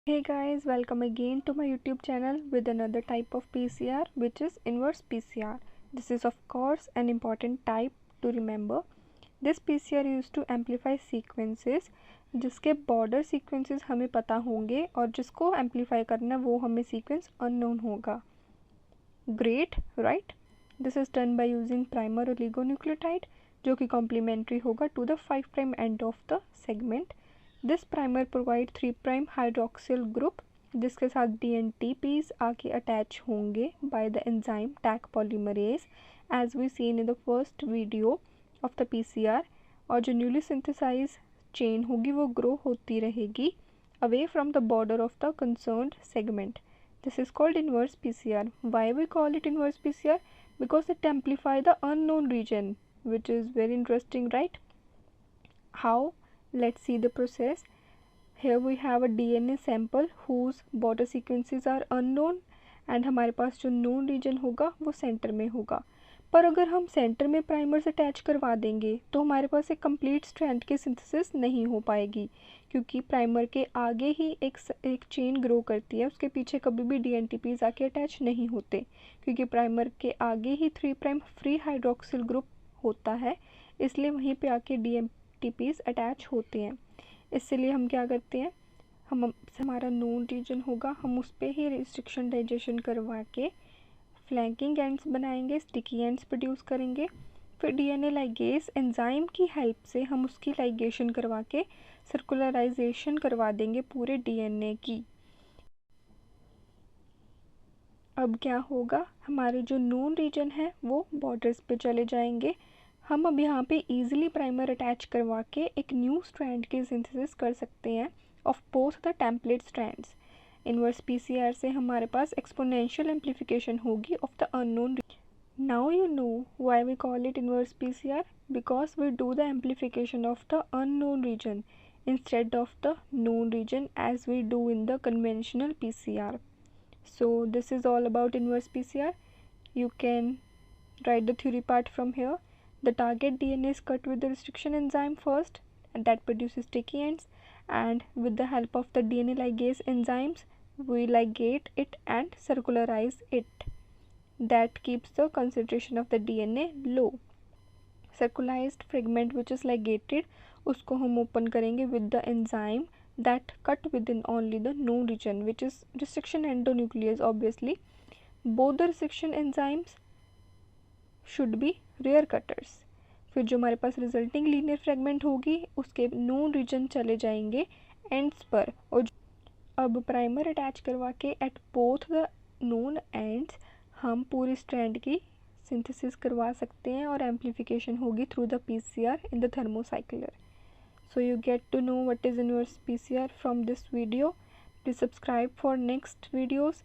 Hey guys, welcome again to my YouTube channel with another type of PCR, which is inverse PCR. This is of course an important type to remember. This PCR used to amplify sequences जिसके border sequences हमें पता होंगे और जिसको amplify करना वो हमें sequence unknown होगा. Great, right? This is done by using primer oligonucleotide जो कि complementary होगा to the 5' end of the segment. This primer provide 3' hydroxyl group जिसके साथ DNTPs आके अटैच होंगे by the enzyme Taq polymerase as we seen in the first video of the PCR. और जो newly synthesize chain होगी वो grow होती रहेगी away from the border of the concerned segment. This is called inverse PCR. Why we call it inverse PCR? Because it amplify the unknown region, which is very interesting, right? How? Let's see the process. Here we have a DNA sample whose border sequences are unknown and हमारे पास जो known region होगा वो centre में होगा. पर अगर हम centre में प्राइमर्स अटैच करवा देंगे तो हमारे पास एक कंप्लीट स्ट्रैंड की सिंथेसिस नहीं हो पाएगी क्योंकि प्राइमर के आगे ही एक चेन ग्रो करती है, उसके पीछे कभी भी DNTPs आके अटैच नहीं होते क्योंकि प्राइमर के आगे ही 3' फ्री हाइड्रोक्सिल ग्रुप होता है, इसलिए वहीं पे आके DNTPs अटैच होते हैं. इसलिए हम क्या करते हैं, हमारा नोन रीजन होगा हम उस पर ही रिस्ट्रिक्शन डाइजेशन करवा के फ्लैंकिंग एंड्स बनाएंगे, स्टिकी एंड्स प्रोड्यूस करेंगे. फिर DNA लाइगेज एंजाइम की हेल्प से हम उसकी लाइगेशन करवा के सर्कुलराइजेशन करवा देंगे पूरे DNA की. अब क्या होगा, हमारे जो नोन रीजन है वो बॉर्डर्स पे चले जाएंगे. हम अब यहाँ पे इजीली प्राइमर अटैच करवा के एक न्यू स्ट्रैंड की सिंथेसिस कर सकते हैं of both the template strands. Inverse PCR से हमारे पास एक्सपोनेंशियल एम्प्लीफिकेशन होगी of the unknown. Now you know why we call it inverse PCR, because we do the amplification of the unknown region instead of the known region as we do in the conventional PCR. So this is all about inverse PCR. You can write the theory part from here. The target DNA is cut with the restriction enzyme first, and that produces sticky ends, and with the help of the DNA ligase enzymes we ligate it and circularize it. That keeps the concentration of the DNA low. Circularized fragment which is ligated उसको हम open करेंगे with the enzyme that cut within only the known region which is restriction endonuclease. Obviously both the restriction enzymes should be rear cutters. फिर जो हमारे पास resulting linear fragment होगी उसके known reason चले जाएंगे एंड्स पर. और अब प्राइमर अटैच करवा के at both the known ends हम पूरी स्ट्रैंड की सिंथेसिस करवा सकते हैं और एम्प्लीफिकेशन होगी through the PCR in the thermocycler. So you get to know what is inverse PCR from this video. Please subscribe for next videos.